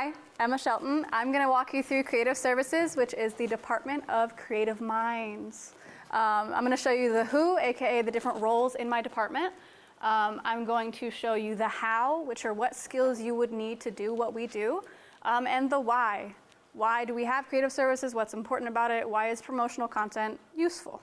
Hi, Emma Shelton. I'm going to walk you through Creative Services, which is the Department of Creative Minds. I'm going to show you the who, aka the different roles in my department. I'm going to show you the how, which are what skills you would need to do what we do, and the why. Why do we have creative services? What's important about it? Why is promotional content useful?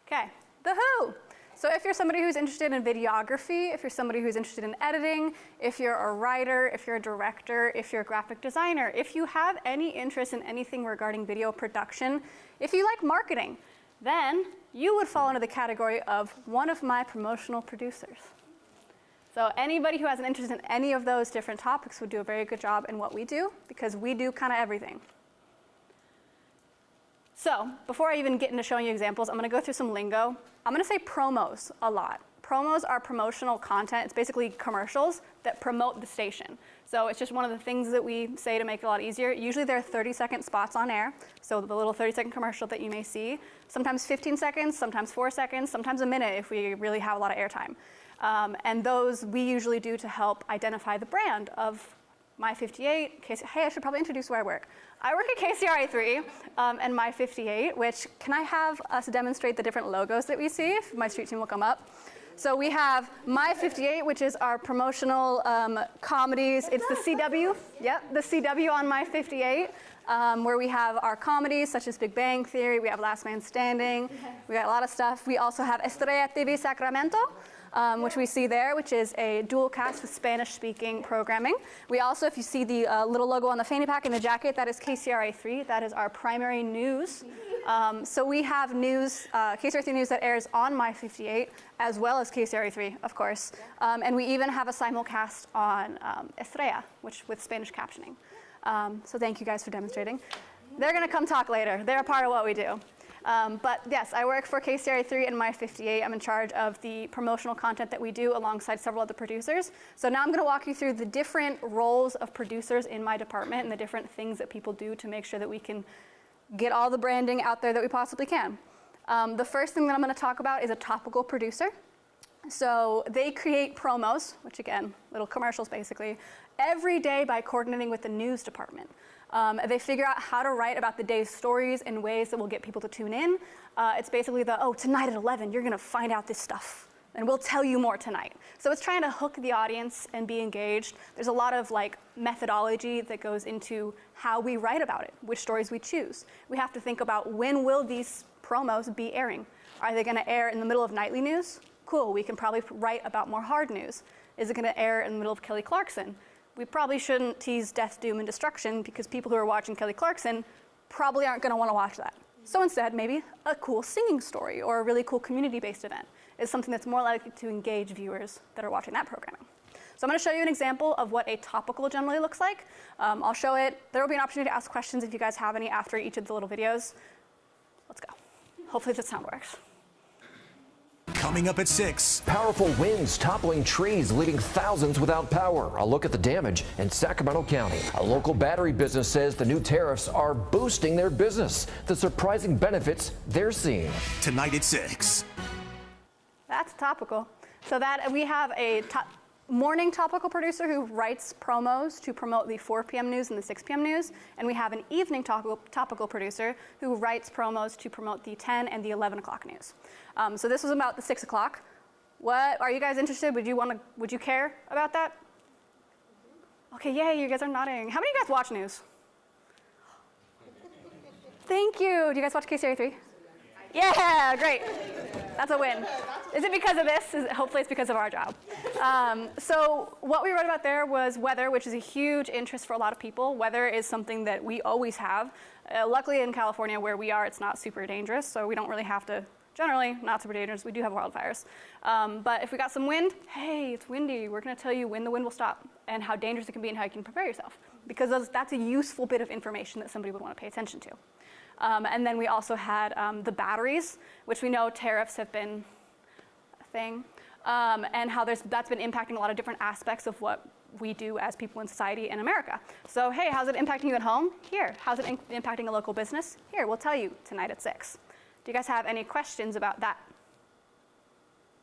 Okay, the who. So if you're somebody who's interested in videography, if you're somebody who's interested in editing, if you're a writer, if you're a director, if you're a graphic designer, if you have any interest in anything regarding video production, if you like marketing, then you would fall into the category of one of my promotional producers. So anybody who has an interest in any of those different topics would do a very good job in what we do, because we do kind of everything. So before I even get into showing you examples, I'm going to go through some lingo. I'm going to say promos a lot. Promos are promotional content. It's basically commercials that promote the station. So it's just one of the things that we say to make it a lot easier. Usually there are 30-second spots on air, so the little 30-second commercial that you may see. Sometimes 15 seconds, sometimes 4 seconds, sometimes a minute if we really have a lot of airtime. And those we usually do to help identify the brand of My 58. Hey, I should probably introduce where I work. I work at KCRA 3 and My 58, which, can I have us demonstrate the different logos that we see, if my street team will come up? So we have My 58, which is our promotional comedies. It's the CW, the CW on My 58, where we have our comedies such as Big Bang Theory, we have Last Man Standing, we got a lot of stuff. We also have secctv Sacramento, which we see there, which is a dual cast with Spanish-speaking programming. We also, if you see the little logo on the fanny pack and the jacket, that is KCRA 3. That is our primary news. So we have news, KCRA 3 news that airs on My 58, as well as KCRA 3, of course. And we even have a simulcast on Estrella, which with Spanish captioning. So thank you guys for demonstrating. They're going to come talk later. They're a part of what we do. But yes, I work for KCRA 3 and My 58. I'm in charge of the promotional content that we do alongside several other producers. So now I'm going to walk you through the different roles of producers in my department and the different things that people do to make sure that we can get all the branding out there that we possibly can. The first thing that I'm going to talk about is a topical producer. So they create promos, which again, little commercials basically, every day by coordinating with the news department. They figure out how to write about the day's stories in ways that will get people to tune in. It's basically tonight at 11, you're going to find out this stuff, and we'll tell you more tonight. So it's trying to hook the audience and be engaged. There's a lot of methodology that goes into how we write about it, which stories we choose. We have to think about, when will these promos be airing? Are they going to air in the middle of nightly news? Cool, we can probably write about more hard news. Is it going to air in the middle of Kelly Clarkson? We probably shouldn't tease death, doom, and destruction, because people who are watching Kelly Clarkson probably aren't going to want to watch that. So instead, maybe a cool singing story or a really cool community-based event is something that's more likely to engage viewers that are watching that programming. So I'm going to show you an example of what a topical generally looks like. I'll show it. There will be an opportunity to ask questions if you guys have any after each of the little videos. Let's go. Hopefully the sound works. Coming up at 6. Powerful winds toppling trees, leaving thousands without power. A look at the damage in Sacramento County. A local battery business says the new tariffs are boosting their business. The surprising benefits they're seeing. Tonight at 6. That's topical. So that we have a morning topical producer who writes promos to promote the 4 p.m. news and the 6 p.m. news. And we have an evening topical producer who writes promos to promote the 10 and the 11 o'clock news. So this was about the 6 o'clock. What, are you guys interested? Would you care about that? Okay, yay, you guys are nodding. How many of you guys watch news? Thank you. Do you guys watch KCRA 3? Yeah, great. That's a win. Is it because of this? Hopefully it's because of our job. So what we wrote about there was weather, which is a huge interest for a lot of people. Weather is something that we always have. Luckily in California where we are, it's not super dangerous, so we don't really have to, generally not super dangerous. We do have wildfires. But if we got some wind, hey, it's windy. We're going to tell you when the wind will stop and how dangerous it can be and how you can prepare yourself. Because that's a useful bit of information that somebody would want to pay attention to. And then we also had the batteries, which we know tariffs have been a thing, and how that's been impacting a lot of different aspects of what we do as people in society in America. So hey, how's it impacting you at home? Here. How's it impacting a local business? Here, we'll tell you tonight at 6. Do you guys have any questions about that?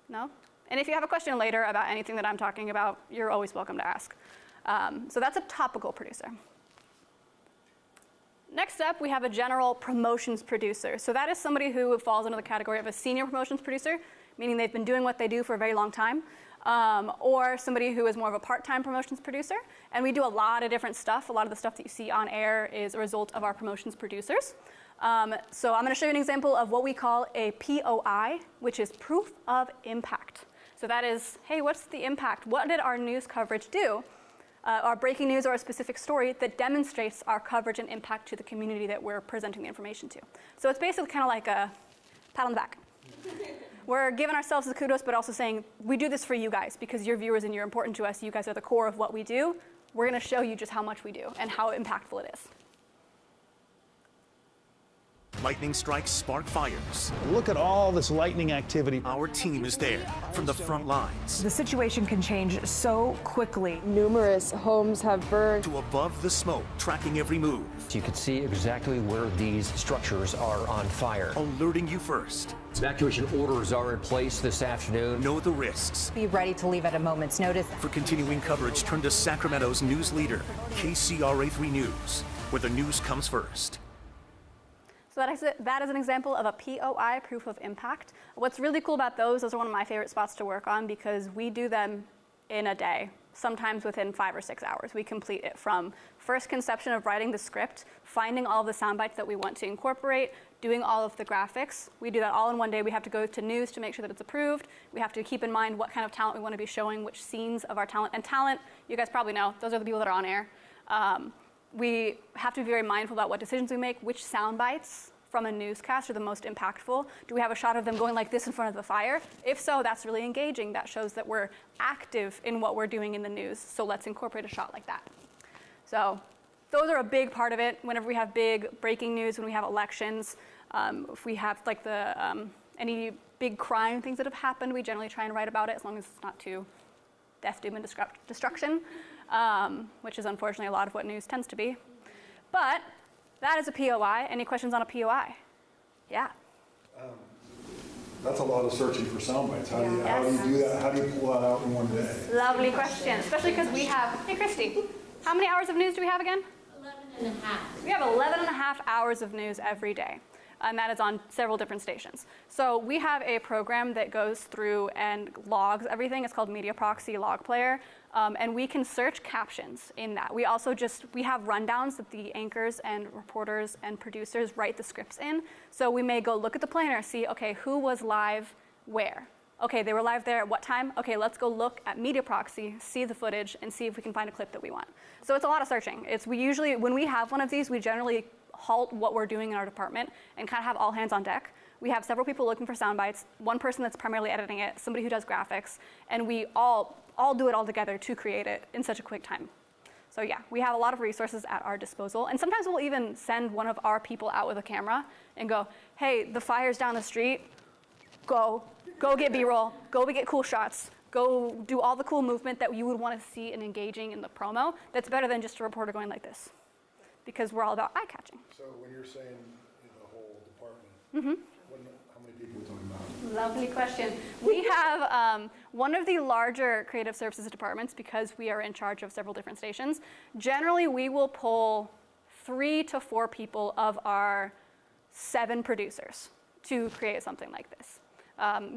No? And if you have a question later about anything that I'm talking about, you're always welcome to ask. So that's a topical producer. Next up, we have a general promotions producer. So that is somebody who falls into the category of a senior promotions producer, meaning they've been doing what they do for a very long time, or somebody who is more of a part-time promotions producer. And we do a lot of different stuff. A lot of the stuff that you see on air is a result of our promotions producers. So I'm going to show you an example of what we call a POI, which is proof of impact. So that is, hey, what's the impact? What did our news coverage do? Our breaking news or a specific story that demonstrates our coverage and impact to the community that we're presenting the information to. So it's basically kind of like a pat on the back. We're giving ourselves the kudos, but also saying, we do this for you guys because you're viewers and you're important to us. You guys are the core of what we do. We're going to show you just how much we do and how impactful it is. Lightning strikes spark fires. Look at all this lightning activity. Our team is there from the front lines The situation can change so quickly. Numerous homes have burned. to above the smoke, tracking every move, You can see exactly where these structures are on fire. alerting you first. Evacuation orders are in place this afternoon. Know the risks. Be ready to leave at a moment's notice. For continuing coverage, turn to Sacramento's news leader, KCRA 3 News, where the news comes first. So that is an example of a POI, proof of impact. What's really cool about those are one of my favorite spots to work on because we do them in a day, sometimes within 5 or 6 hours. We complete it from first conception of writing the script, finding all of the sound bites that we want to incorporate, doing all of the graphics. We do that all in one day. We have to go to news to make sure that it's approved. We have to keep in mind what kind of talent we want to be showing, which scenes of our talent. And talent, you guys probably know, those are the people that are on air. We have to be very mindful about what decisions we make, which sound bites from a newscast are the most impactful. Do we have a shot of them going like this in front of the fire? If so, that's really engaging. That shows that we're active in what we're doing in the news. So let's incorporate a shot like that. So those are a big part of it. Whenever we have big breaking news, when we have elections, if we have like any big crime things that have happened, we generally try and write about it as long as it's not too death, doom, and destruction. Which is unfortunately a lot of what news tends to be. But that is a POI. Any questions on a POI? Yeah. That's a lot of searching for sound bites. How do you do that? How do you pull that out in one day? Lovely question, especially because we have, hey Christy, how many hours of news do we have again? 11 and a half. We have 11 and a half hours of news every day. And that is on several different stations. So we have a program that goes through and logs everything. It's called Media Proxy Log Player. And we can search captions in that. We also we have rundowns that the anchors and reporters and producers write the scripts in. So we may go look at the planner, see, okay, who was live where? Okay, they were live there at what time? Okay, let's go look at Media Proxy, see the footage, and see if we can find a clip that we want. So it's a lot of searching. When we have one of these, we generally halt what we're doing in our department and kind of have all hands on deck. We have several people looking for sound bites, one person that's primarily editing it, somebody who does graphics, and we all do it all together to create it in such a quick time. So yeah, we have a lot of resources at our disposal, and sometimes we'll even send one of our people out with a camera and go, hey, the fire's down the street, go get B-roll, go get cool shots, go do all the cool movement that you would want to see and engaging in the promo. That's better than just a reporter going like this, because we're all about eye-catching. So when you're saying the whole department, how many people are we talking about? Lovely question. We have one of the larger creative services departments because we are in charge of several different stations. Generally, we will pull 3 to 4 people of our 7 producers to create something like this.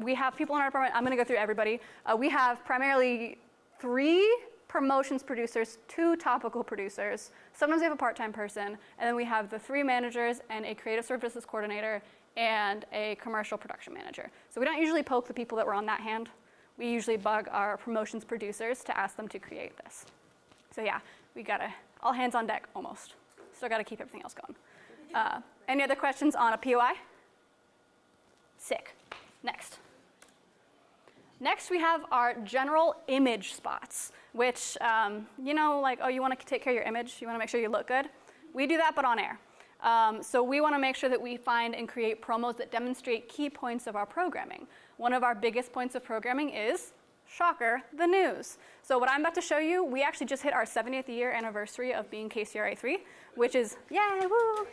We have people in our department. I'm going to go through everybody. We have primarily 3 promotions producers, 2 topical producers. Sometimes we have a part-time person, and then we have the 3 managers and a creative services coordinator and a commercial production manager. So we don't usually poke the people that were on that hand. We usually bug our promotions producers to ask them to create this. So yeah, we got all hands on deck almost. Still got to keep everything else going. Any other questions on a POI? Sick. Next. Next, we have our general image spots, which, you want to take care of your image, you want to make sure you look good. We do that, but on air. So we want to make sure that we find and create promos that demonstrate key points of our programming. One of our biggest points of programming is, shocker, the news. So what I'm about to show you, we actually just hit our 70th year anniversary of being KCRA 3, which is, yay, woo,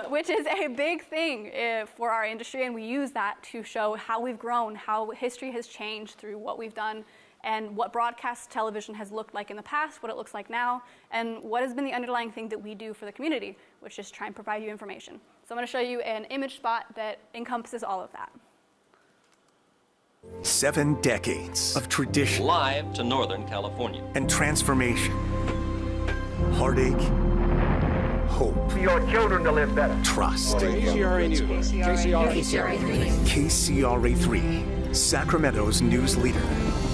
which is a big thing for our industry, and we use that to show how we've grown, how history has changed through what we've done, and what broadcast television has looked like in the past, what it looks like now, and what has been the underlying thing that we do for the community, which is try and provide you information. So I'm going to show you an image spot that encompasses all of that. 7 decades of tradition Live to Northern California. and transformation. Heartache, hope, For your children to live better. trust. KCRA News. KCRA 3, Sacramento's news leader,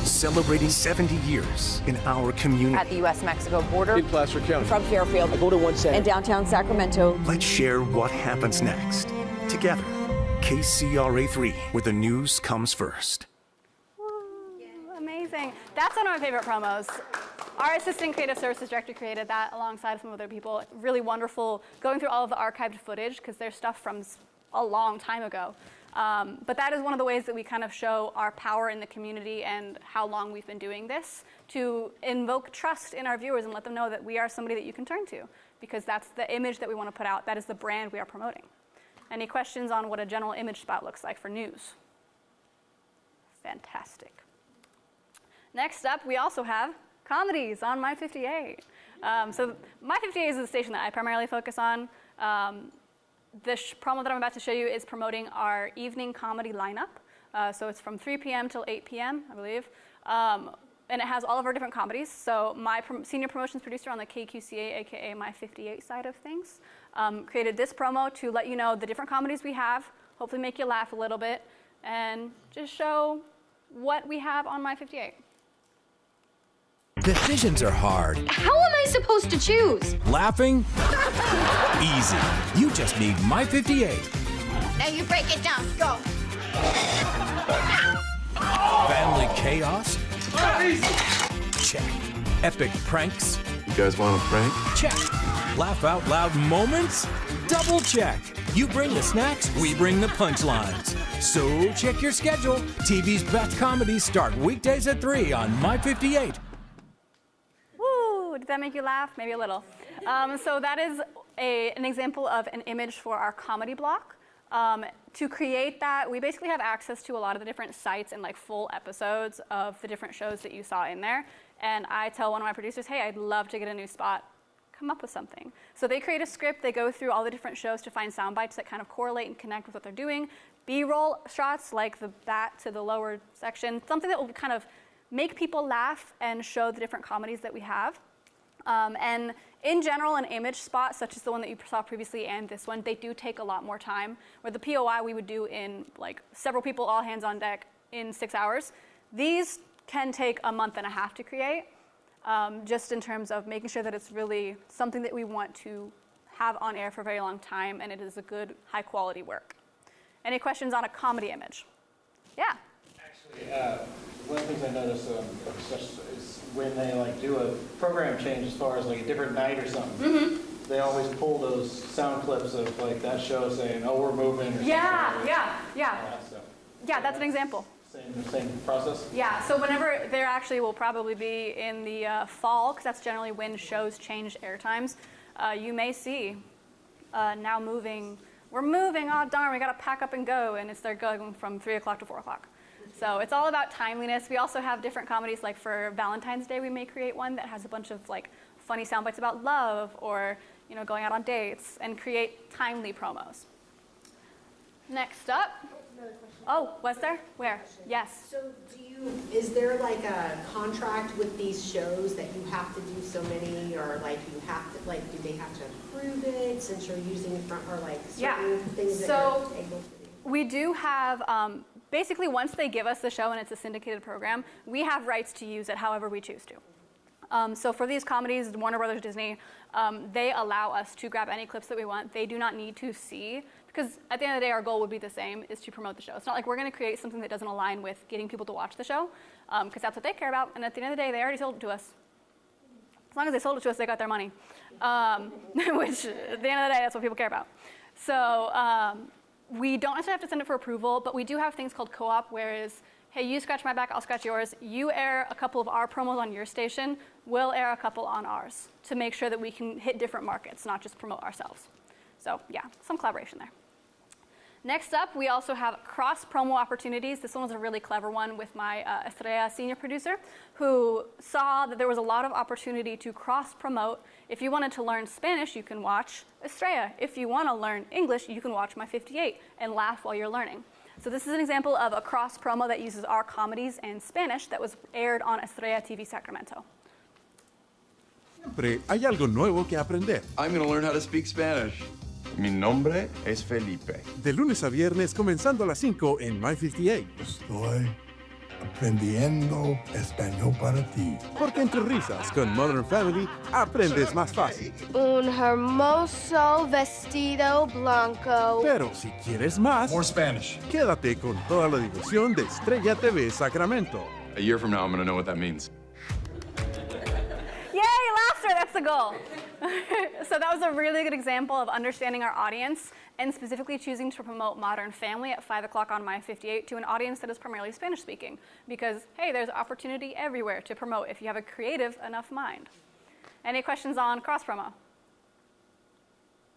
celebrating 70 years in our community. At the U.S.-Mexico border In Placer County. from Fairfield I go to one center. in downtown Sacramento. Let's share what happens next. Together, KCRA 3, where the news comes first. Amazing. That's one of my favorite promos. Our assistant creative services director created that alongside some other people. Really wonderful going through all of the archived footage because there's stuff from a long time ago. But that is one of the ways that we kind of show our power in the community and how long we've been doing this to invoke trust in our viewers and let them know that we are somebody that you can turn to because that's the image that we want to put out. That is the brand we are promoting. Any questions on what a general image spot looks like for news? Fantastic. Next up, we also have comedies on My 58. So My 58 is the station that I primarily focus on. The promo that I'm about to show you is promoting our evening comedy lineup. So it's from 3 p.m. till 8 p.m., I believe. And it has all of our different comedies. So my senior promotions producer on the KQCA, aka My 58 side of things, created this promo to let you know the different comedies we have, hopefully make you laugh a little bit, and just show what we have on My 58. Decisions are hard. How am I supposed to choose? Laughing? Easy. You just need My 58. Now you break it down. Go. Family chaos? Check. Epic pranks? You guys want a prank? Check. Laugh out loud moments? Double check. You bring the snacks, we bring the punchlines. So check your schedule. TV's best comedies start weekdays at 3 on My 58. Woo! Did that make you laugh? Maybe a little. So that is an example of an image for our comedy block. To create that, we basically have access to a lot of the different sites and like full episodes of the different shows that you saw in there. And I tell one of my producers, hey, I'd love to get a new spot. Come up with something. So they create a script, they go through all the different shows to find sound bites that kind of correlate and connect with what they're doing. B-roll shots like that to the lower section, something that will kind of make people laugh and show the different comedies that we have. And in general, an image spot, such as the one that you saw previously and this one, they do take a lot more time. Where the POI we would do in like several people, all hands on deck in 6 hours. These can take a month and a half to create, just in terms of making sure that it's really something that we want to have on air for a very long time and it is a good, high quality work. Any questions on a comedy image? Yeah. Actually, one of the things I noticed is when they like do a program change as far as like a different night or something, they always pull those sound clips of like that show saying, "Oh, we're moving." Or something. Yeah, that's an example. Same process? Yeah, so whenever there actually will probably be in the fall, because that's generally when shows change air times, you may see now moving, we're moving, oh darn, we gotta pack up and go, and they're going from 3 o'clock to 4 o'clock. So it's all about timeliness. We also have different comedies, like for Valentine's Day, we may create one that has a bunch of like funny sound bites about love or going out on dates and create timely promos. Next up. Oh, was there? Where? Yes. So is there like a contract with these shows that you have to do so many, or like you have to, like, do they have to approve it since you're using it from, or like certain things that you're able to do? We do have, basically once they give us the show and it's a syndicated program, we have rights to use it however we choose to. So for these comedies, Warner Brothers, Disney, they allow us to grab any clips that we want. They do not need to see, because at the end of the day, our goal would be the same, is to promote the show. It's not like we're going to create something that doesn't align with getting people to watch the show, because that's what they care about. And at the end of the day, they already sold it to us. As long as they sold it to us, they got their money, which at the end of the day, that's what people care about. So we don't necessarily have to send it for approval, but we do have things called co-op, whereas, hey, you scratch my back, I'll scratch yours. You air a couple of our promos on your station, we'll air a couple on ours to make sure that we can hit different markets, not just promote ourselves. So yeah, some collaboration there. Next up, we also have cross-promo opportunities. This one was a really clever one with my Estrella senior producer, who saw that there was a lot of opportunity to cross-promote. If you wanted to learn Spanish, you can watch Estrella. If you want to learn English, you can watch My 58 and laugh while you're learning. So this is an example of a cross-promo that uses our comedies and Spanish that was aired on Estrella TV Sacramento. Siempre hay algo nuevo que aprender. I'm going to learn how to speak Spanish. Mi nombre es Felipe. De lunes a viernes, comenzando a las 5 en My 58. Estoy aprendiendo español para ti. Porque entre risas con Modern Family, aprendes más fácil. Un hermoso vestido blanco. Pero si quieres más, More Spanish. quédate con toda la diversión de Estrella TV Sacramento. A year from now, I'm going to know what that means. Yay, laughter, that's the goal. So that was a really good example of understanding our audience and specifically choosing to promote Modern Family at 5 o'clock on My 58 to an audience that is primarily Spanish speaking. Because, hey, there's opportunity everywhere to promote if you have a creative enough mind. Any questions on cross-promo?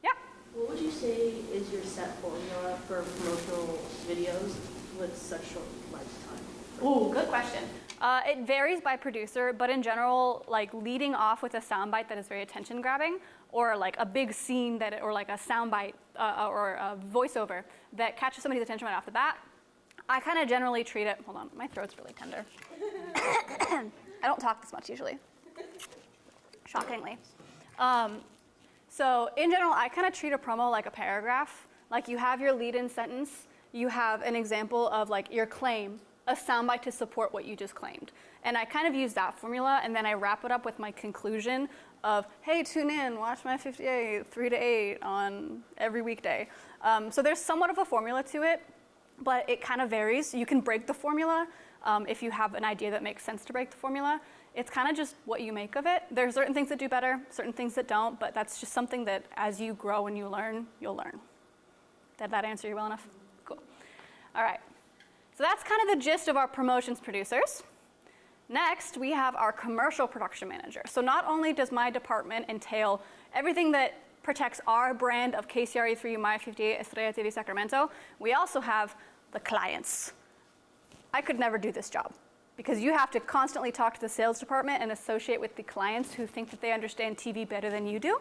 Yeah? What would you say is your set formula for promotional videos with such short lifetime? Ooh, good question. It varies by producer, but in general, like leading off with a soundbite that is very attention-grabbing, or like a big scene that, or like a soundbite or a voiceover that catches somebody's attention right off the bat, I kind of generally treat it. Hold on, my throat's really tender. I don't talk this much usually, shockingly. So in general, I kind of treat a promo like a paragraph. Like you have your lead-in sentence, you have an example of like your claim, a soundbite to support what you just claimed. And I kind of use that formula, and then I wrap it up with my conclusion of, hey, tune in, watch My 58, 3 to 8 on every weekday. So there's somewhat of a formula to it, but it kind of varies. You can break the formula if you have an idea that makes sense to break the formula. It's kind of just what you make of it. There's certain things that do better, certain things that don't, but that's just something that as you grow and you learn, you'll learn. Did that answer you well enough? Cool. All right. So that's kind of the gist of our promotions producers. Next, we have our commercial production manager. So not only does my department entail everything that protects our brand of KCRA3 My 58 Estrella TV Sacramento, we also have the clients. I could never do this job because you have to constantly talk to the sales department and associate with the clients who think that they understand TV better than you do.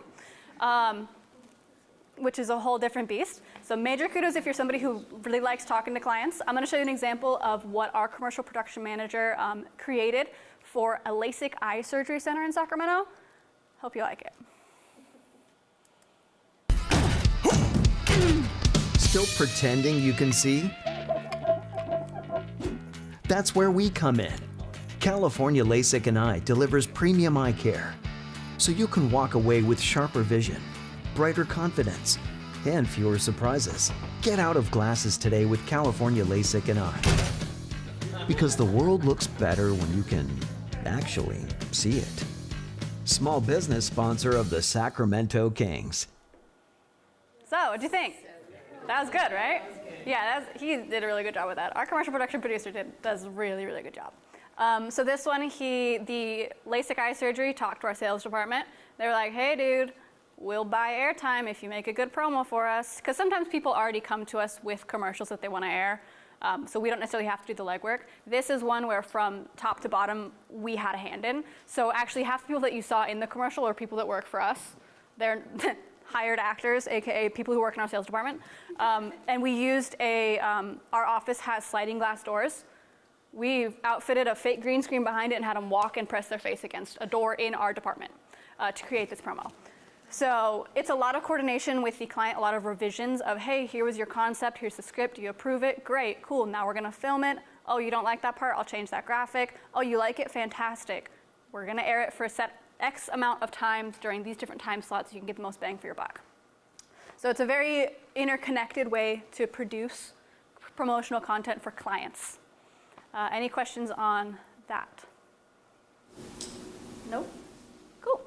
Which is a whole different beast. So major kudos if you're somebody who really likes talking to clients. I'm going to show you an example of what our commercial production manager created for a LASIK eye surgery center in Sacramento. Hope you like it. Still pretending you can see? That's where we come in. California LASIK and Eye delivers premium eye care, so you can walk away with sharper vision, brighter confidence, and fewer surprises. Get out of glasses today with California LASIK and Eye. Because the world looks better when you can actually see it. Small business sponsor of the Sacramento Kings. So, what'd you think? That was good, right? Yeah, he did a really good job with that. Our commercial production producer does a really, really good job. So this one, the LASIK eye surgery talked to our sales department. They were like, hey, dude, we'll buy airtime if you make a good promo for us. Because sometimes people already come to us with commercials that they want to air. So we don't necessarily have to do the legwork. This is one where from top to bottom, we had a hand in. So actually half the people that you saw in the commercial are people that work for us. They're hired actors, AKA people who work in our sales department. And we used our office has sliding glass doors. We outfitted a fake green screen behind it and had them walk and press their face against a door in our department to create this promo. So it's a lot of coordination with the client, a lot of revisions of, hey, here was your concept, here's the script, do you approve it? Great, cool, now we're gonna film it. Oh, you don't like that part? I'll change that graphic. Oh, you like it? Fantastic. We're gonna air it for a set X amount of times during these different time slots so you can get the most bang for your buck. So it's a very interconnected way to produce promotional content for clients. Any questions on that? Nope? Cool.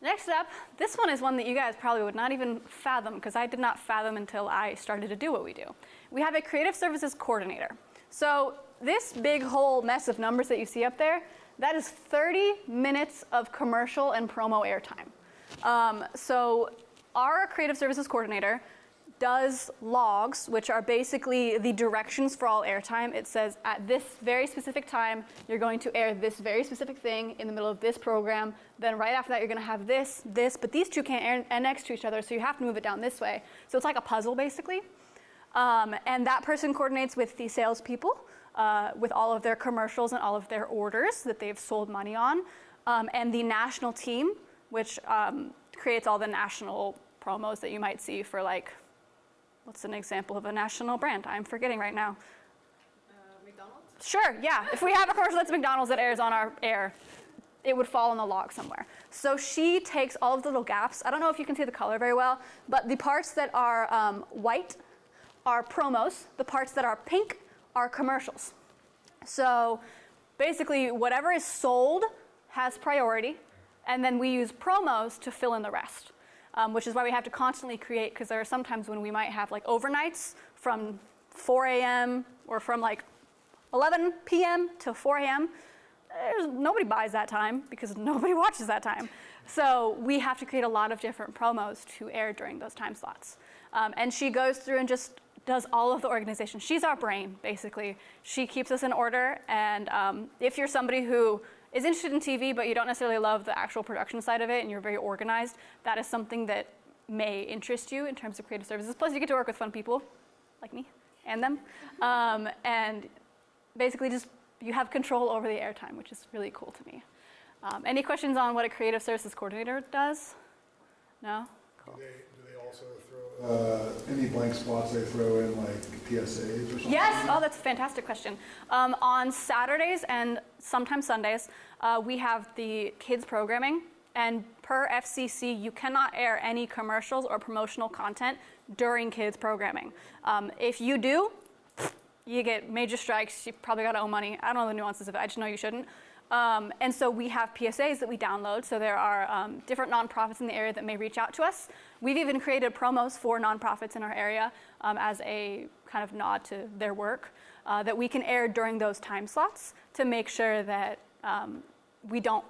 Next up, this one is one that you guys probably would not even fathom because I did not fathom until I started to do what we do. We have a creative services coordinator. So this big whole mess of numbers that you see up there, that is 30 minutes of commercial and promo airtime. So our creative services coordinator does logs, which are basically the directions for all airtime. It says at this very specific time, you're going to air this very specific thing in the middle of this program. Then right after that, you're going to have this, but these two can't air next to each other, so you have to move it down this way. So it's like a puzzle, basically. And that person coordinates with the salespeople, with all of their commercials and all of their orders that they've sold money on, and the national team, which creates all the national promos that you might see for, like, what's an example of a national brand? I'm forgetting right now. McDonald's? Sure, yeah. If we have a commercial that's McDonald's that airs on our air, it would fall in the log somewhere. So she takes all of the little gaps. I don't know if you can see the color very well, but the parts that are white are promos. The parts that are pink are commercials. So basically, whatever is sold has priority, and then we use promos to fill in the rest. Which is why we have to constantly create, because there are some times when we might have like overnights from 4 a.m. or from like 11 p.m. to 4 a.m. Nobody buys that time because nobody watches that time. So we have to create a lot of different promos to air during those time slots. And she goes through and just does all of the organization. She's our brain, basically. She keeps us in order, and if you're somebody who is interested in TV, but you don't necessarily love the actual production side of it, and you're very organized, that is something that may interest you in terms of creative services. Plus, you get to work with fun people, like me, and them. And basically, just you have control over the airtime, which is really cool to me. Any questions on what a creative services coordinator does? No? Cool. Do they also throw any blank spots they throw in, like PSAs or something? Yes. Oh, that's a fantastic question. On Saturdays and sometimes Sundays, we have the kids programming, and per FCC, you cannot air any commercials or promotional content during kids programming. If you do, you get major strikes. You probably got to owe money. I don't know the nuances of it. I just know you shouldn't. And so we have PSAs that we download. So there are different nonprofits in the area that may reach out to us. We've even created promos for nonprofits in our area as a kind of nod to their work that we can air during those time slots to make sure that we don't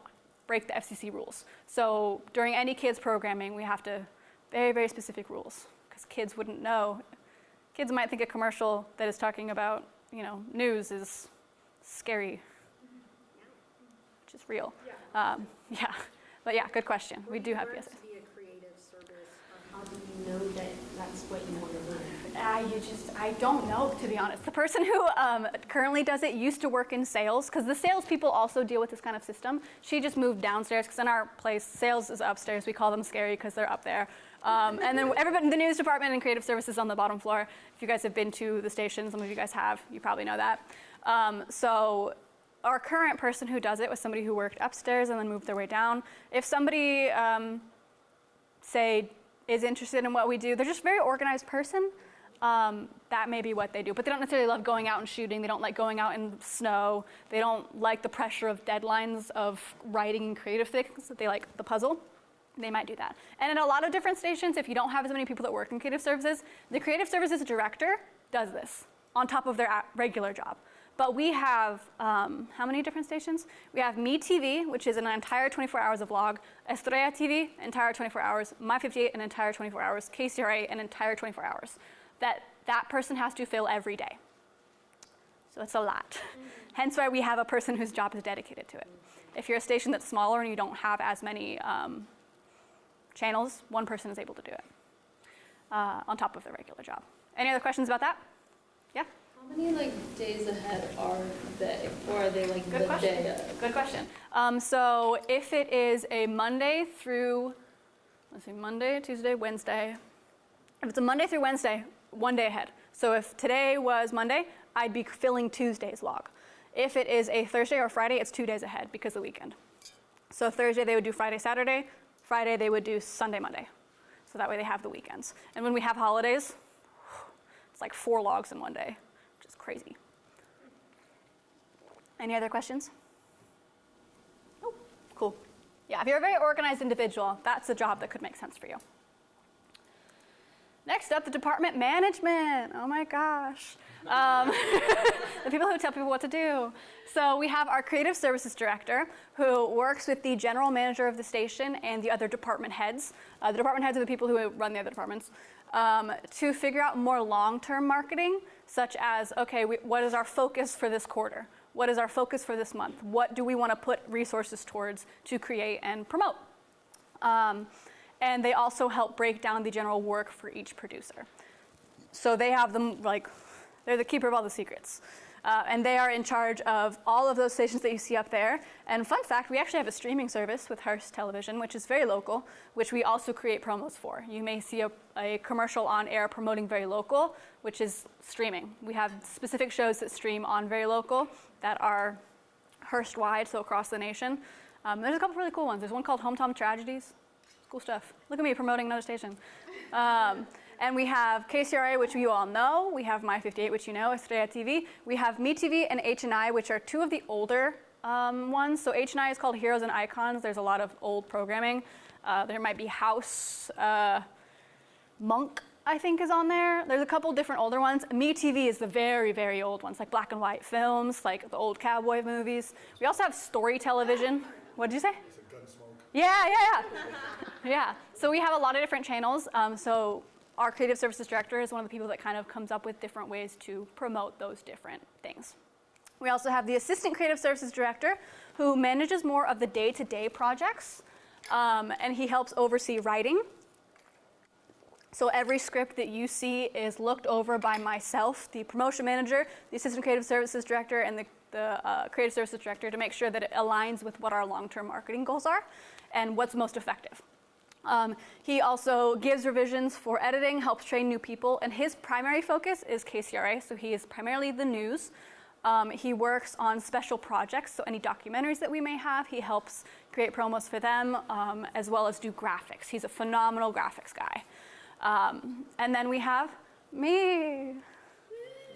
break the FCC rules. So during any kids programming, we have to very, very specific rules because kids wouldn't know. Kids might think a commercial that is talking about, news is scary. Which is real. Yeah. Yeah. But yeah, good question. We do have PSAs. To be a creative service, how do you know that that's what you want to learn? I don't know, to be honest. The person who currently does it used to work in sales, because the salespeople also deal with this kind of system. She just moved downstairs, because in our place, sales is upstairs. We call them scary because they're up there. And then everybody in the news department and creative services on the bottom floor. If you guys have been to the station, some of you guys have, you probably know that. So our current person who does it was somebody who worked upstairs and then moved their way down. If somebody, say, is interested in what we do, they're just a very organized person, that may be what they do. But they don't necessarily love going out and shooting. They don't like going out in snow. They don't like the pressure of deadlines of writing creative things. They like the puzzle. They might do that. And in a lot of different stations, if you don't have as many people that work in creative services, the creative services director does this on top of their regular job. But we have, how many different stations? We have Me TV, which is an entire 24 hours of vlog. Estrella TV, entire 24 hours. My 58, an entire 24 hours. KCRA, an entire 24 hours. That person has to fill every day. So it's a lot. Hence why we have a person whose job is dedicated to it. If you're a station that's smaller and you don't have as many channels, one person is able to do it on top of their regular job. Any other questions about that? Yeah? How many days ahead are they, or are they Good the question. day of? Good question. So if it is a Monday through, Monday, Tuesday, Wednesday. If it's a Monday through Wednesday, 1 day ahead. So if today was Monday, I'd be filling Tuesday's log. If it is a Thursday or Friday, it's 2 days ahead because of the weekend. So Thursday they would do Friday, Saturday. Friday they would do Sunday, Monday. So that way they have the weekends. And when we have holidays, it's like 4 logs in 1 day. Which is crazy. Any other questions? Oh, cool. Yeah, if you're a very organized individual, that's a job that could make sense for you. Next up, the department management. Oh my gosh. The people who tell people what to do. So we have our creative services director who works with the general manager of the station and the other department heads. The department heads are the people who run the other departments. to figure out more long-term marketing, such as, okay, what is our focus for this quarter? What is our focus for this month? What do we want to put resources towards to create and promote? And they also help break down the general work for each producer. So they have them, like, they're the keeper of all the secrets. And they are in charge of all of those stations that you see up there. And fun fact, we actually have a streaming service with Hearst Television, which is very local, which we also create promos for. You may see a commercial on air promoting Very Local, which is streaming. We have specific shows that stream on Very Local that are Hearst-wide, so across the nation. There's a couple really cool ones. There's one called Hometown Tragedies. Cool stuff. Look at me promoting another station. And we have KCRA, which you all know. We have My 58, which you know, Estrella TV. We have Me TV and H&I, which are two of the older ones. So H&I is called Heroes and Icons. There's a lot of old programming. There might be House, Monk, I think, is on there. There's a couple different older ones. Me TV is the very, very old ones, like black and white films, like the old cowboy movies. We also have Story Television. What did you say? Yeah. Yeah. So we have a lot of different channels. So our creative services director is one of the people that kind of comes up with different ways to promote those different things. We also have the assistant creative services director who manages more of the day-to-day projects, and he helps oversee writing. So every script that you see is looked over by myself, the promotion manager, the assistant creative services director, and the creative services director to make sure that it aligns with what our long-term marketing goals are and what's most effective. He also gives revisions for editing, helps train new people, and his primary focus is KCRA, so he is primarily the news. He works on special projects, so any documentaries that we may have, he helps create promos for them, as well as do graphics. He's a phenomenal graphics guy. And then we have me.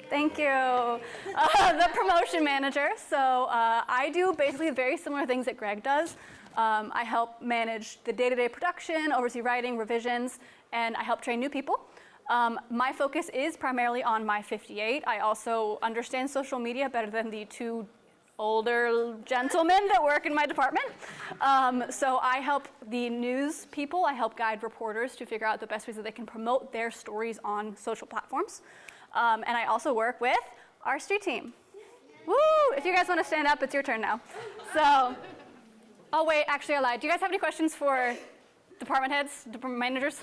Thank you. The promotion manager. So I do basically very similar things that Greg does. I help manage the day-to-day production, oversee writing, revisions, and I help train new people. My focus is primarily on My 58. I also understand social media better than the two older gentlemen that work in my department. So I help the news people, I help guide reporters to figure out the best ways that they can promote their stories on social platforms. And I also work with our street team. Woo! If you guys want to stand up, it's your turn now. So, oh wait, actually I lied. Do you guys have any questions for department heads, department managers?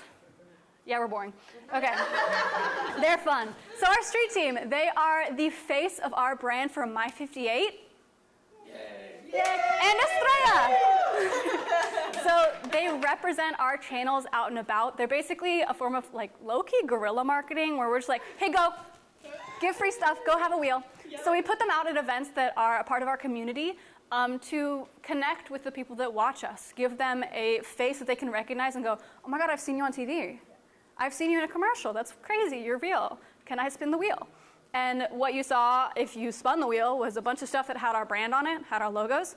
Yeah, we're boring. Okay. They're fun. So our street team, they are the face of our brand for My 58. Yay. And Estrella. So they represent our channels out and about. They're basically a form of like low-key guerrilla marketing where we're just like, hey, go, give free stuff, go have a wheel. So we put them out at events that are a part of our community to connect with the people that watch us, give them a face that they can recognize and go, oh my God, I've seen you on TV. I've seen you in a commercial. That's crazy. You're real. Can I spin the wheel? And what you saw, if you spun the wheel, was a bunch of stuff that had our brand on it, had our logos.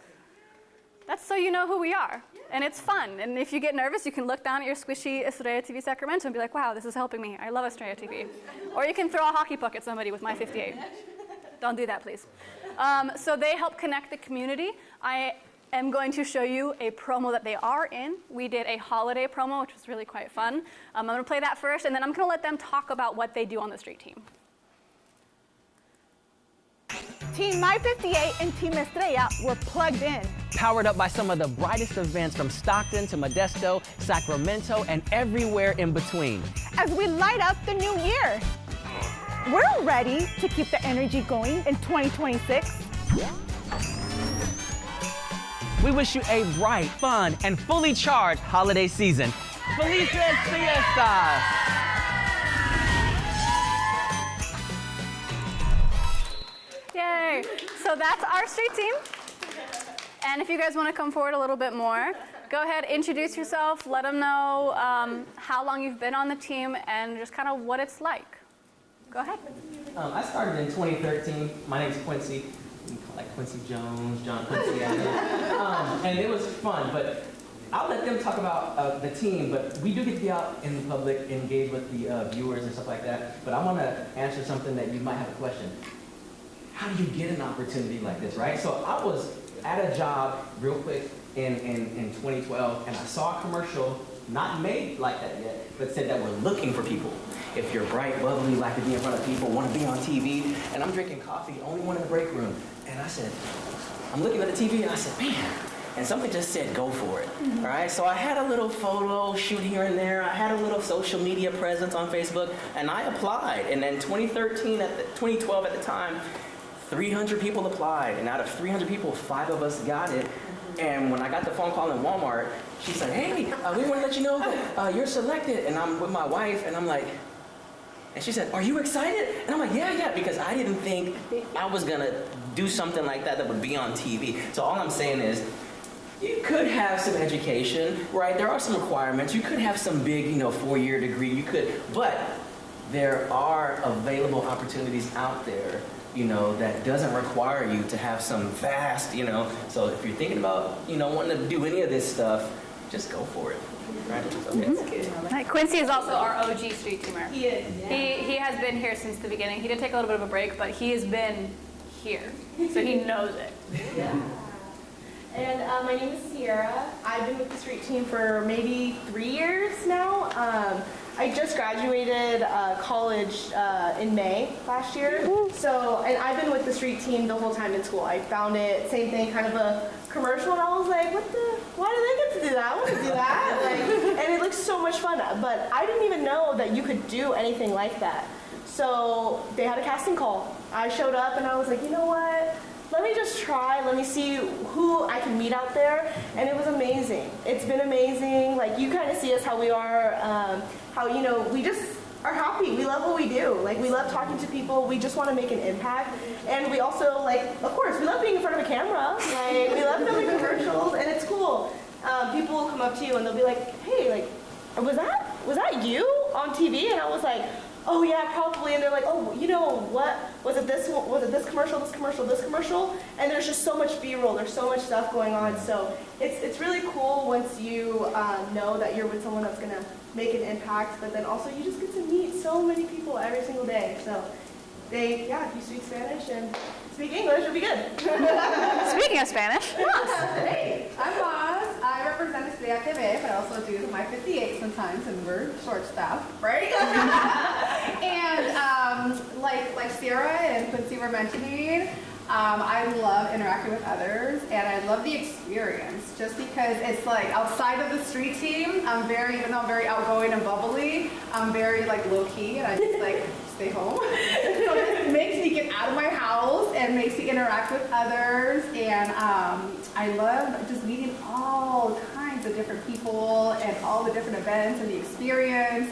That's so you know who we are. And it's fun. And if you get nervous, you can look down at your squishy Estrella TV Sacramento and be like, wow, this is helping me. I love Estrella TV. Or you can throw a hockey puck at somebody with My 58. Don't do that, please. So they help connect the community. I am going to show you a promo that they are in. We did a holiday promo, which was really quite fun. I'm going to play that first, and then I'm going to let them talk about what they do on the street team. Team My 58 and Team Estrella were plugged in. Powered up by some of the brightest events from Stockton to Modesto, Sacramento, and everywhere in between. As we light up the new year. We're ready to keep the energy going in 2026. We wish you a bright, fun, and fully charged holiday season. Felices Fiestas! Yay! So that's our street team. And if you guys want to come forward a little bit more, go ahead, introduce yourself, let them know how long you've been on the team and just kind of what it's like. Go ahead. I started in 2013. My name's Quincy. We call like Quincy Jones, John Quincy. And it was fun, but I'll let them talk about the team, but we do get to be out in the public, engage with the viewers and stuff like that. But I want to answer something that you might have a question. How do you get an opportunity like this, right? So I was at a job real quick in 2012, and I saw a commercial, not made like that yet, but said that we're looking for people. if you're bright, bubbly, like to be in front of people, want to be on TV, and I'm drinking coffee, only one in the break room. And I said, I'm looking at the TV and I said, man, and something just said, go for it, all right? So I had a little photo shoot here and there. I had a little social media presence on Facebook, and I applied. And then 2012 at the time, 300 people applied, and out of 300 people, 5 of us got it. And when I got the phone call in Walmart, she said, hey, we want to let you know that you're selected. And I'm with my wife, and I'm like, and she said, are you excited? And I'm like, yeah, because I didn't think I was going to do something like that would be on TV. So all I'm saying is, you could have some education, right? There are some requirements. You could have some big, 4-year degree. You could, but there are available opportunities out there, that doesn't require you to have some vast, So if you're thinking about, wanting to do any of this stuff, just go for it. Right? Right. Quincy is also our OG street teamer. He is. Yeah. He has been here since the beginning. He did take a little bit of a break, but he has been here, so he knows it. Yeah. And my name is Sierra. I've been with the street team for maybe 3 years now. I just graduated college in May last year. So, and I've been with the street team the whole time in school. I found it, same thing, kind of a commercial, and I was like, why do they get to do that? I want to do that. And it looks so much fun. But I didn't even know that you could do anything like that. So they had a casting call. I showed up and I was like, you know what? Let me just try, let me see who I can meet out there, and it was amazing. It's been amazing. Like, you kind of see us how we are, how, we just are happy. We love what we do. Like, we love talking to people. We just want to make an impact. And we also, of course, we love being in front of a camera. Like, we love filming commercials, and it's cool. People will come up to you and they'll be like, hey, was that you on TV? And I was like, oh yeah, probably. And they're like, oh, what? Was it this commercial, this commercial, this commercial? And there's just so much B-roll. There's so much stuff going on. So it's really cool once you know that you're with someone that's going to make an impact. But then also you just get to meet so many people every single day. So if you speak Spanish and speak English, it'll be good. Speaking of Spanish. Hey, I'm Maz. I represent secctv, but I also do my 58 sometimes, and we're short-staffed, right? And like Sierra and Quincy were mentioning, I love interacting with others, and I love the experience, just because it's outside of the street team, even though I'm very outgoing and bubbly, I'm very low-key, and I just stay home. So it makes me get out of my house and makes me interact with others, and I love just meeting all kinds of different people and all the different events and the experience.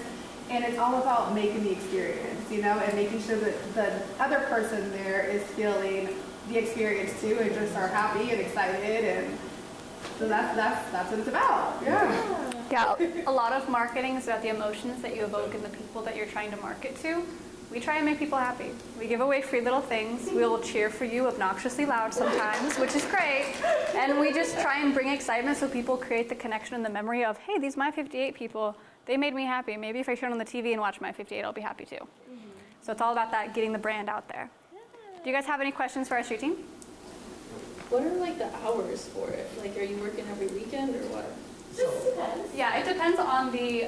And it's all about making the experience, and making sure that the other person there is feeling the experience too, and just are happy and excited, and so that's what it's about. Yeah, a lot of marketing is about the emotions that you evoke in the people that you're trying to market to. We try and make people happy. We give away free little things. We will cheer for you obnoxiously loud sometimes, which is great. And we just try and bring excitement so people create the connection and the memory of, hey, these My 58 people, they made me happy. Maybe if I turn on the TV and watch My 58, I'll be happy too. So it's all about that, getting the brand out there. Do you guys have any questions for our street team? What are the hours for it? Are you working every weekend or what? Yeah, it depends on the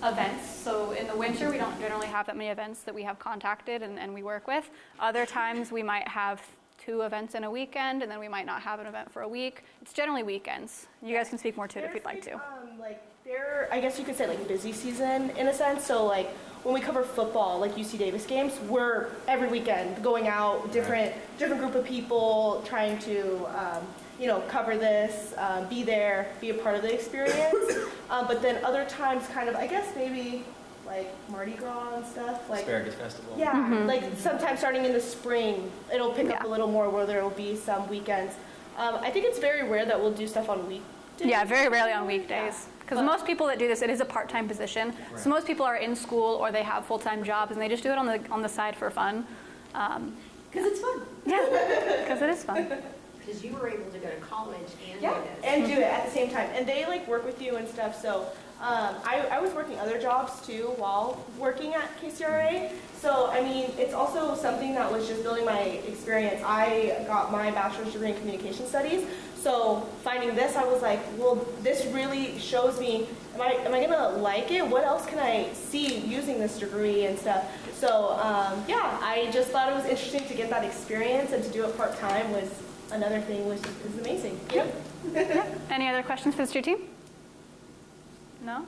events. So in the winter, we don't generally have that many events that we have contacted and we work with. Other times we might have 2 events in a weekend, and then we might not have an event for a week. It's generally weekends. You guys can speak more to it if you'd like to. I guess you could say busy season in a sense. So when we cover football, UC Davis games, we're every weekend going out, different group of people trying to cover this, be there, be a part of the experience. But then other times I guess maybe Mardi Gras and stuff. Asparagus Festival. Yeah, sometimes starting in the spring, it'll pick up a little more where there will be some weekends. I think it's very rare that we'll do stuff on weekdays. Yeah, very rarely on weekdays. Because most people that do this, it is a part-time position. Right. So most people are in school or they have full-time jobs and they just do it on the side for fun. Because it's fun. Yeah, because it is fun. Because you were able to go to college and do this. And do it at the same time. And they work with you and stuff. So I was working other jobs too while working at KCRA. So I mean, it's also something that was just building my experience. I got my bachelor's degree in communication studies. So finding this, I was like, well, this really shows me, am I gonna like it? What else can I see using this degree and stuff? So yeah, I just thought it was interesting to get that experience, and to do it part-time was another thing, which is amazing. Yeah. Any other questions for the street team? No?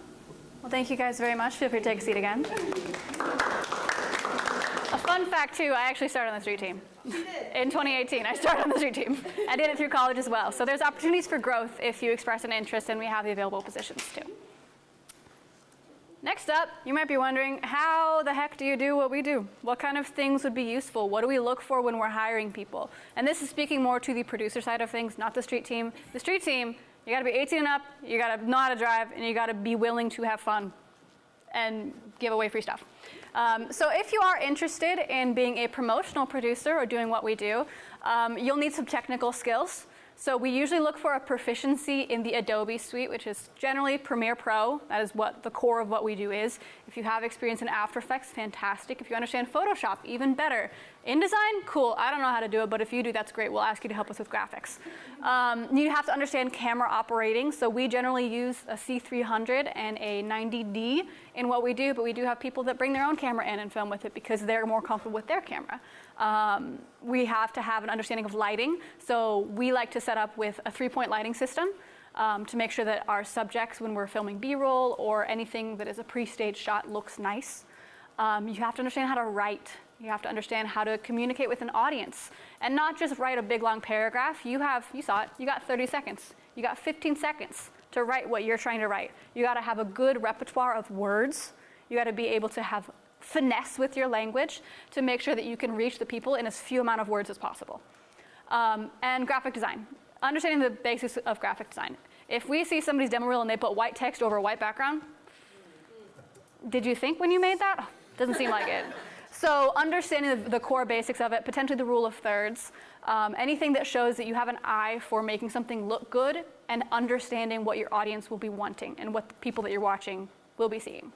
Well, thank you guys very much. Feel free to take a seat again. A fun fact too, I actually started on the street team. In 2018, I started on the street team. I did it through college as well. So there's opportunities for growth if you express an interest, and we have the available positions too. Next up, you might be wondering, how the heck do you do what we do? What kind of things would be useful? What do we look for when we're hiring people? And this is speaking more to the producer side of things, not the street team. The street team, you gotta be 18 and up, you gotta know how to drive, and you gotta be willing to have fun and give away free stuff. So if you are interested in being a promotional producer or doing what we do, you'll need some technical skills. So we usually look for a proficiency in the Adobe suite, which is generally Premiere Pro. That is what the core of what we do is. If you have experience in After Effects, fantastic. If you understand Photoshop, even better. InDesign, cool. I don't know how to do it, but if you do, that's great. We'll ask you to help us with graphics. You have to understand camera operating. So we generally use a C300 and a 90D in what we do, but we do have people that bring their own camera in and film with it because they're more comfortable with their camera. We have to have an understanding of lighting. So we like to set up with a 3-point lighting system to make sure that our subjects, when we're filming B-roll or anything that is a pre-staged shot, looks nice. You have to understand how to write. You have to understand how to communicate with an audience and not just write a big long paragraph. You saw it, you got 30 seconds. You got 15 seconds to write what you're trying to write. You gotta have a good repertoire of words. You gotta be able to have finesse with your language to make sure that you can reach the people in as few amount of words as possible. And graphic design, understanding the basics of graphic design. If we see somebody's demo reel and they put white text over a white background, did you think when you made that? Doesn't seem like it. So understanding the core basics of it, potentially the rule of thirds, anything that shows that you have an eye for making something look good and understanding what your audience will be wanting and what the people that you're watching will be seeing.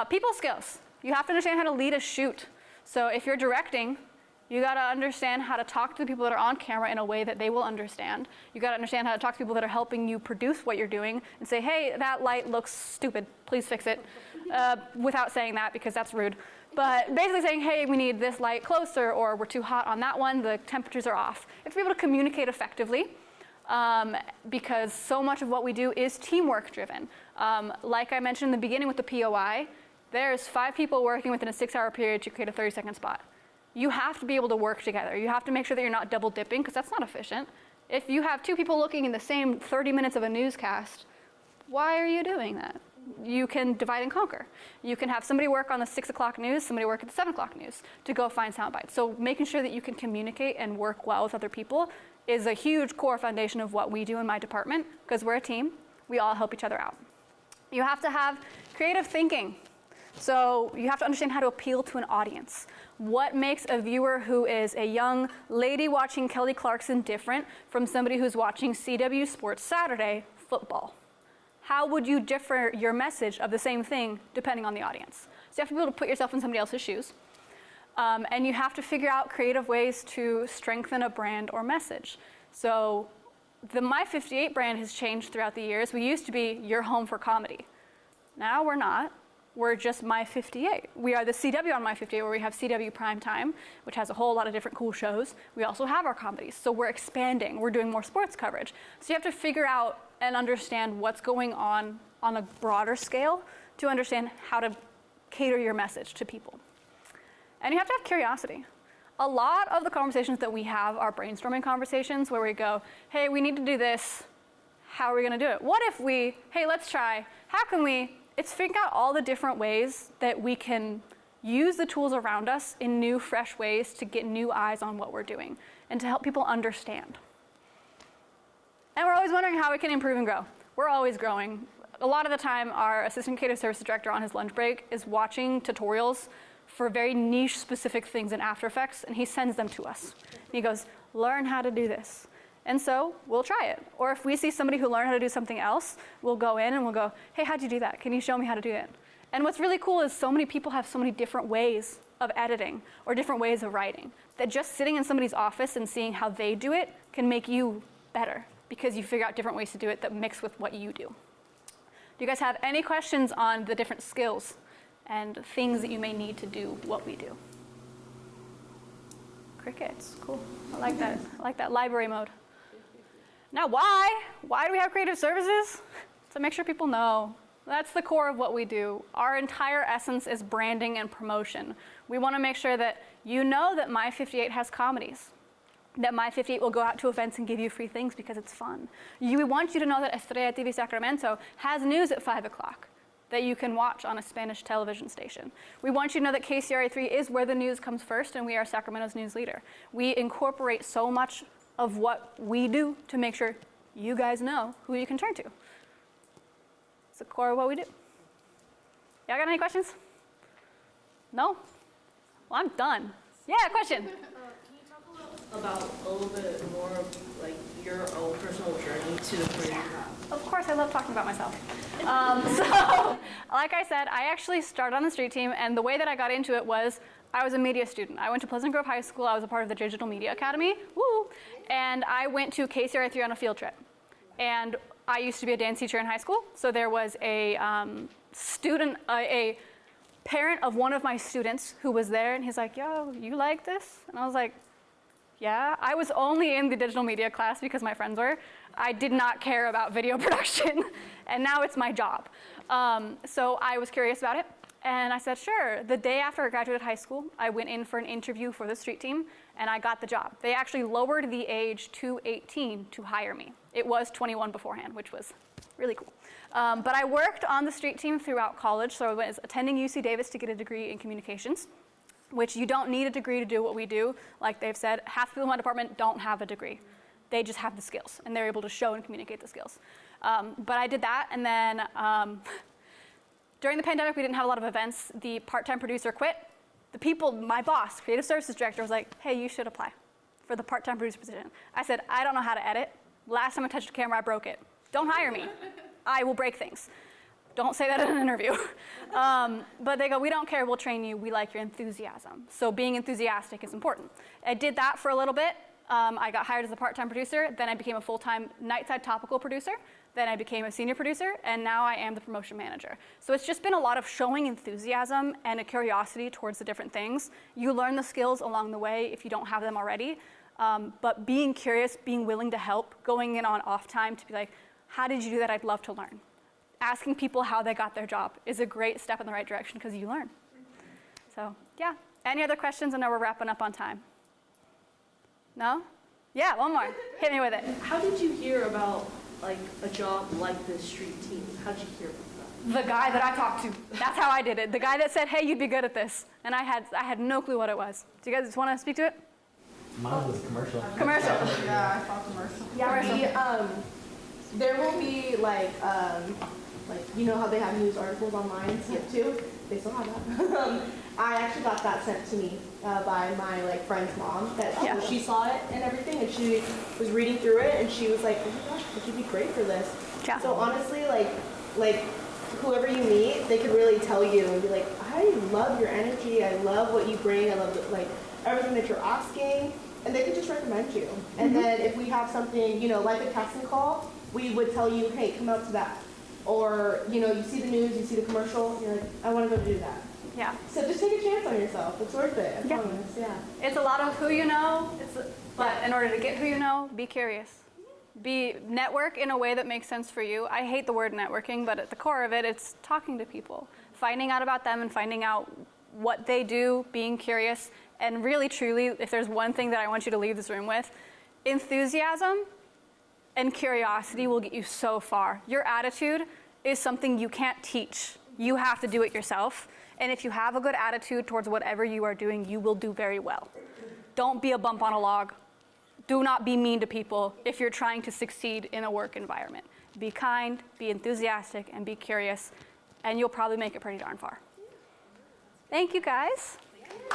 People skills. You have to understand how to lead a shoot. So if you're directing, you gotta understand how to talk to the people that are on camera in a way that they will understand. You gotta understand how to talk to people that are helping you produce what you're doing and say, hey, that light looks stupid, please fix it. Without saying that because that's rude. But basically saying, hey, we need this light closer, or we're too hot on that one, the temperatures are off. You have to be able to communicate effectively because so much of what we do is teamwork driven. Like I mentioned in the beginning with the POI, there's 5 people working within a 6-hour period to create a 30-second spot. You have to be able to work together. You have to make sure that you're not double dipping because that's not efficient. If you have 2 people looking in the same 30 minutes of a newscast, why are you doing that? You can divide and conquer. You can have somebody work on the 6 o'clock news, somebody work at the 7 o'clock news to go find sound bites. So making sure that you can communicate and work well with other people is a huge core foundation of what we do in my department because we're a team. We all help each other out. You have to have creative thinking. So you have to understand how to appeal to an audience. What makes a viewer who is a young lady watching Kelly Clarkson different from somebody who's watching CW Sports Saturday football? How would you differ your message of the same thing depending on the audience? So you have to be able to put yourself in somebody else's shoes. And you have to figure out creative ways to strengthen a brand or message. So the My 58 brand has changed throughout the years. We used to be your home for comedy. Now we're not. We're just My 58. We are the CW on My 58 where we have CW Primetime, which has a whole lot of different cool shows. We also have our comedies. So we're expanding. We're doing more sports coverage. So you have to figure out and understand what's going on a broader scale to understand how to cater your message to people. And you have to have curiosity. A lot of the conversations that we have are brainstorming conversations where we go, hey, we need to do this. How are we going to do it? What if we, hey, let's try. How can we? It's figuring out all the different ways that we can use the tools around us in new, fresh ways to get new eyes on what we're doing and to help people understand. And we're always wondering how we can improve and grow. We're always growing. A lot of the time, our assistant creative services director on his lunch break is watching tutorials for very niche specific things in After Effects, and he sends them to us. And he goes, learn how to do this. And so we'll try it. Or if we see somebody who learned how to do something else, we'll go in and we'll go, hey, how'd you do that? Can you show me how to do it? And what's really cool is so many people have so many different ways of editing or different ways of writing that just sitting in somebody's office and seeing how they do it can make you better because you figure out different ways to do it that mix with what you do. Do you guys have any questions on the different skills and things that you may need to do what we do? Crickets, cool. I like that. I like that library mode. Now why? Why do we have creative services? To make sure people know. That's the core of what we do. Our entire essence is branding and promotion. We want to make sure that you know that My 58 has comedies, that My 58 will go out to events and give you free things because it's fun. We want you to know that Estrella TV Sacramento has news at 5 o'clock that you can watch on a Spanish television station. We want you to know that KCRA 3 is where the news comes first, and we are Sacramento's news leader. We incorporate so much of what we do to make sure you guys know who you can turn to. It's the core of what we do. Y'all got any questions? No? Well, I'm done. Yeah, question. Can you talk about a little bit more of like your own personal journey to the career you have? Of course, I love talking about myself. So, like I said, I actually started on the street team, and the way that I got into it was I was a media student. I went to Pleasant Grove High School. I was a part of the Digital Media Academy. Woo! And I went to KCRA 3 on a field trip. And I used to be a dance teacher in high school, so there was a a parent of one of my students who was there, and he's like, yo, you like this? And I was like, yeah. I was only in the digital media class because my friends were. I did not care about video production, and now it's my job. So I was curious about it, and I said, sure. The day after I graduated high school, I went in for an interview for the street team, and I got the job. They actually lowered the age to 18 to hire me. It was 21 beforehand, which was really cool. But I worked on the street team throughout college, so I was attending UC Davis to get a degree in communications, which you don't need a degree to do what we do. Like they've said, half the people in my department don't have a degree. They just have the skills, and they're able to show and communicate the skills. But I did that, and then during the pandemic, we didn't have a lot of events. The part-time producer quit. The people, my boss, creative services director, was like, hey, you should apply for the part-time producer position. I said, I don't know how to edit. Last time I touched a camera, I broke it. Don't hire me. I will break things. Don't say that in an interview. But they go, we don't care, we'll train you, we like your enthusiasm. So being enthusiastic is important. I did that for a little bit. I got hired as a part-time producer, then I became a full-time nightside topical producer, then I became a senior producer, and now I am the promotion manager. So it's just been a lot of showing enthusiasm and a curiosity towards the different things. You learn the skills along the way if you don't have them already, but being curious, being willing to help, going in on off time to be like, how did you do that? I'd love to learn. Asking people how they got their job is a great step in the right direction because you learn. So yeah, any other questions? I know we're wrapping up on time. No? Yeah, one more. Hit me with it. How did you hear about like a job like this street team? How did you hear about that? The guy that I talked to. That's how I did it. The guy that said, hey, you'd be good at this. And I had no clue what it was. Do you guys just want to speak to it? Mine was commercial. Commercial. Yeah, I saw commercial. Yeah, there will be like you know how they have news articles online, skip to? They still have that. I actually got that sent to me by my like friend's mom. That she saw it and everything, and she was reading through it, and she was like, "Oh my gosh, would you be great for this?" Yeah. So honestly, like whoever you meet, they could really tell you and be like, "I love your energy. I love what you bring. I love like everything that you're asking," and they could just recommend you. And then if we have something, you know, like a casting call, we would tell you, "Hey, come out to that." Or, you know, you see the news, you see the commercial, you're like, I want to go do that. Yeah. So just take a chance on yourself. It's worth it, I promise. Yeah. It's a lot of who you know, but in order to get who you know, be curious. Network in a way that makes sense for you. I hate the word networking, but at the core of it, it's talking to people, finding out about them and finding out what they do, being curious, and really, truly, if there's one thing that I want you to leave this room with, enthusiasm and curiosity will get you so far. Your attitude is something you can't teach. You have to do it yourself. And if you have a good attitude towards whatever you are doing, you will do very well. Don't be a bump on a log. Do not be mean to people if you're trying to succeed in a work environment. Be kind, be enthusiastic, and be curious, and you'll probably make it pretty darn far. Thank you guys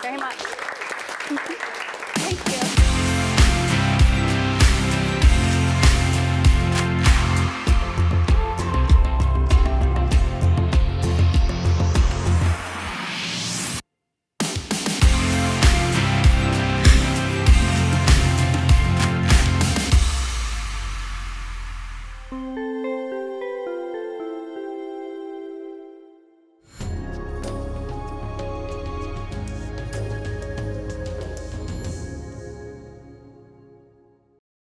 very much. Thank you. News.